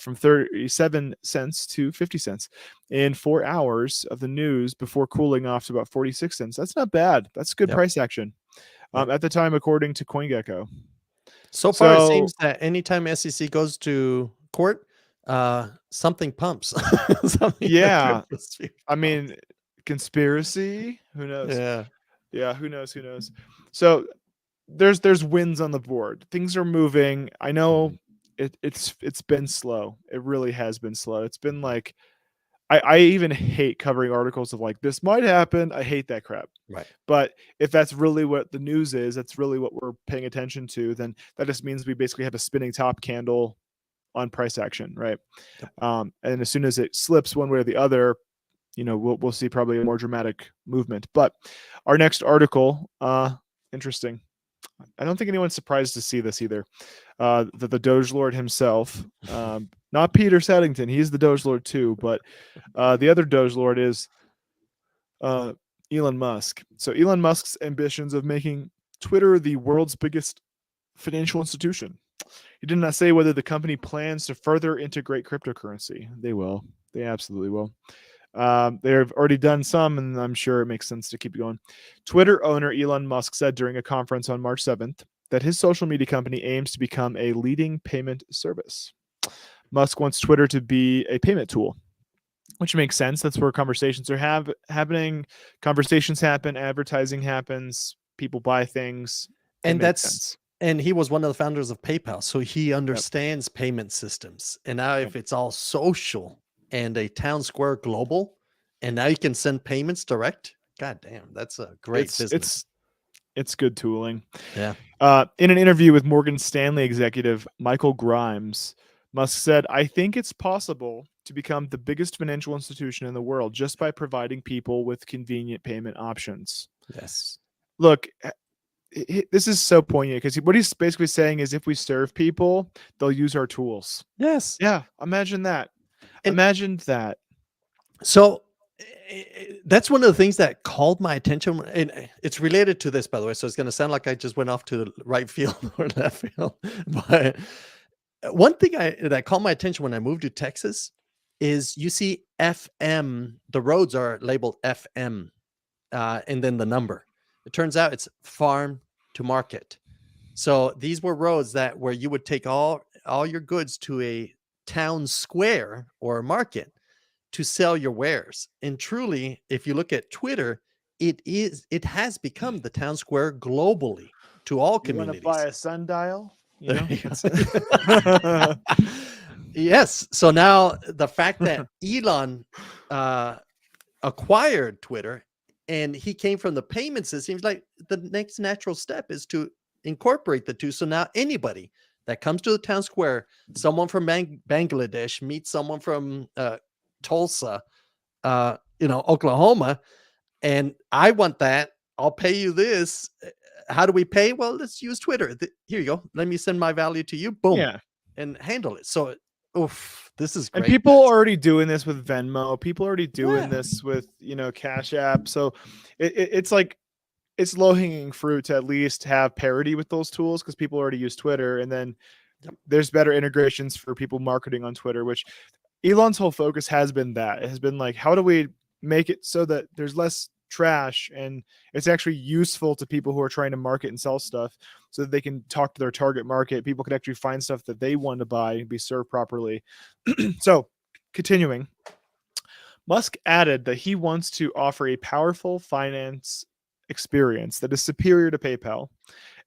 from 37 cents to 50 cents in 4 hours of the news before cooling off to about 46 cents. That's not bad. That's good Yep. price action Yep. at the time, according to CoinGecko. So far, it So, seems that anytime SEC goes to court, something pumps. Something in the yeah, crypto sphere I pumps. mean, conspiracy, who knows? Yeah. Yeah, who knows? Who knows? So, there's wins on the board. Things are moving. I know Mhm. it's been slow. It really has been slow. It's been like I even hate covering articles of like this might happen. I hate that crap. Right. But if that's really what the news is, that's really what we're paying attention to, then that just means we basically have a spinning top candle on price action, right? Yep. And as soon as it slips one way or the other, we'll see probably a more dramatic movement. But our next article, interesting. I don't think anyone's surprised to see this either. That the Doge Lord himself, not Peter Saddington, he's the Doge Lord too, but the other Doge Lord is uh, Elon Musk. So Elon Musk's ambitions of making Twitter the world's biggest financial institution. He did not say whether the company plans to further integrate cryptocurrency. They will. They absolutely will. They've already done some, and I'm sure it makes sense to keep going. Twitter owner Elon Musk said during a conference on March 7th that his social media company aims to become a leading payment service. Musk wants Twitter to be a payment tool, which makes sense. That's where conversations are happening. Conversations happen, advertising happens, people buy things. It And makes that's sense. and he was one of the founders of PayPal, so he Yep. understands payment systems. And now Yep. if it's all social and a town square global, and now you can send payments direct, god damn, that's a great It's business. it's it's good tooling. Yeah. In an interview with Morgan Stanley executive Michael Grimes, Musk said, I think it's possible to become the biggest financial institution in the world just by providing people with convenient payment options. Yes. Look, this is so poignant because what he's basically saying is if we serve people, they'll use our tools. Yes. Yeah, imagine that. And Imagine that. so That's one of the things that called my attention, and it's related to this, by the way. So it's going to sound like I just went off to right field or left field, but one thing that caught my attention when I moved to Texas is you see FM. The roads are labeled FM, and then the number. It turns out it's farm to market. So these were roads where you would take all your goods to a town square or market to sell your wares. And truly, if you look at Twitter, it has become the town square globally to all You want to communities. buy a sundial? You know? Yes. So now the fact that Elon acquired Twitter and he came from the payments, it seems like the next natural step is to incorporate the two. So now anybody that comes to the town square, someone from Bangladesh meets someone from Tulsa, Oklahoma, and I want that. I'll pay you this. How do we pay? Well, let's use Twitter. Here you go. Let me send my value to you. Boom. Yeah. And handle it. So, this is great. And people are already doing this with Venmo. People are already doing this with, Cash App. So it's like, it's low hanging fruit to at least have parity with those tools because people already use Twitter. And then there's better integrations for people marketing on Twitter, which Elon's whole focus has been that. It has been like, how do we make it so that there's less trash and it's actually useful to people who are trying to market and sell stuff so that they can talk to their target market. People can actually find stuff that they want to buy and be served properly. So continuing, Musk added that he wants to offer a powerful finance experience that is superior to PayPal,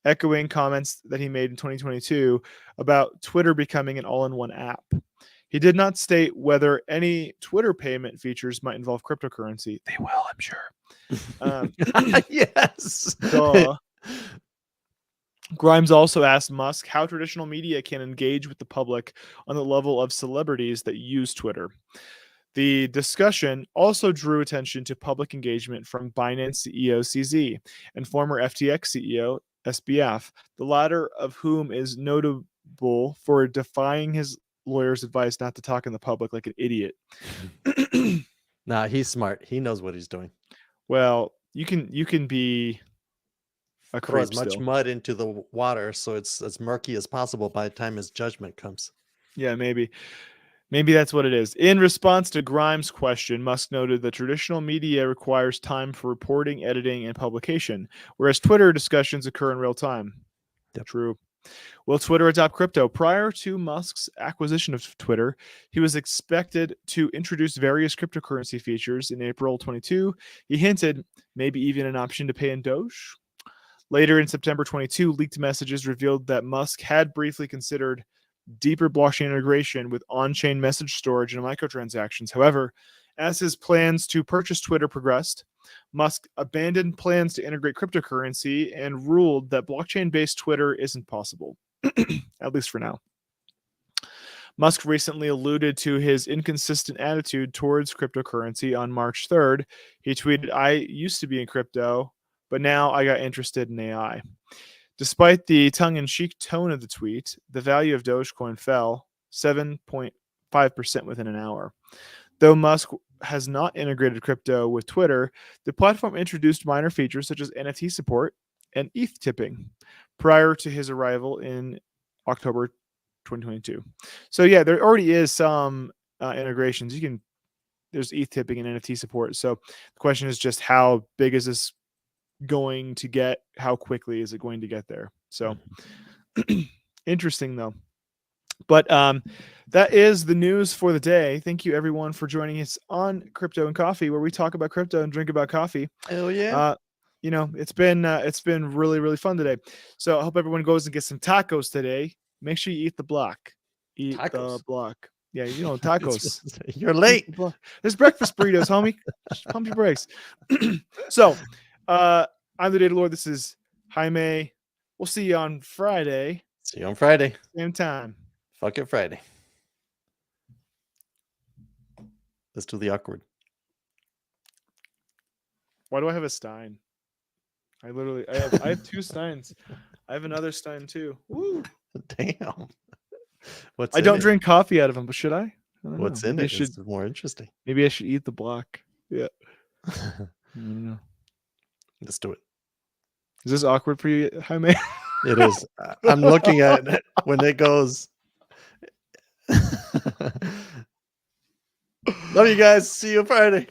echoing comments that he made in 2022 about Twitter becoming an all-in-one app. He did not state whether any Twitter payment features might involve cryptocurrency. They will, I'm sure. Yes. Duh. Grimes also asked Musk how traditional media can engage with the public on the level of celebrities that use Twitter. The discussion also drew attention to public engagement from Binance CEO CZ and former FTX CEO SBF, the latter of whom is notable for defying his lawyer's advice not to talk in the public like an idiot. Nah, he's smart. He knows what he's doing. Well, you can be a throw creep as much still. mud into the water so it's as murky as possible by the time his judgment comes. Yeah, maybe that's what it is. In response to Grimes' question, Musk noted that traditional media requires time for reporting, editing, and publication, whereas Twitter discussions occur in real time. Yep. True. Will Twitter adopt crypto? Prior to Musk's acquisition of Twitter, he was expected to introduce various cryptocurrency features. In April 22, he hinted maybe even an option to pay in Doge. Later in September 22, leaked messages revealed that Musk had briefly considered deeper blockchain integration with on-chain message storage and microtransactions. However, as his plans to purchase Twitter progressed, Musk abandoned plans to integrate cryptocurrency and ruled that blockchain-based Twitter isn't possible, at least for now. Musk recently alluded to his inconsistent attitude towards cryptocurrency on March 3rd. He tweeted, "I used to be in crypto, but now I got interested in AI." Despite the tongue-in-cheek tone of the tweet, the value of Dogecoin fell 7.5% within an hour. Though Musk has not integrated crypto with Twitter, the platform introduced minor features such as NFT support and ETH tipping prior to his arrival in October 2022. So yeah, there already is some integrations. There's ETH tipping and NFT support. So the question is just how big is this going to get? How quickly is it going to get there? So interesting though. But that is the news for the day. Thank you everyone for joining us on Crypto and Coffee, where we talk about crypto and drink about coffee. Hell yeah. It's been really, really fun today. So I hope everyone goes and gets some tacos today. Make sure you eat the block. Eat Tacos? the block. Yeah, tacos. You're late. There's breakfast burritos, homie. Just pump your brakes. So I'm the Data Lord. This is Jaime. We'll see you on Friday. See you on Friday. Same time. Fuck it Friday. Let's do the awkward. Why do I have a Stein? I have two Steins. I have another Stein too. Woo. Damn. I don't drink coffee out of them, but should I? What's in it? It's more interesting. Maybe I should eat the block. Yeah. I don't know. Let's do it. Is this awkward for you, Jaime? It is. I'm looking at it when it goes. Love you guys. See you Friday.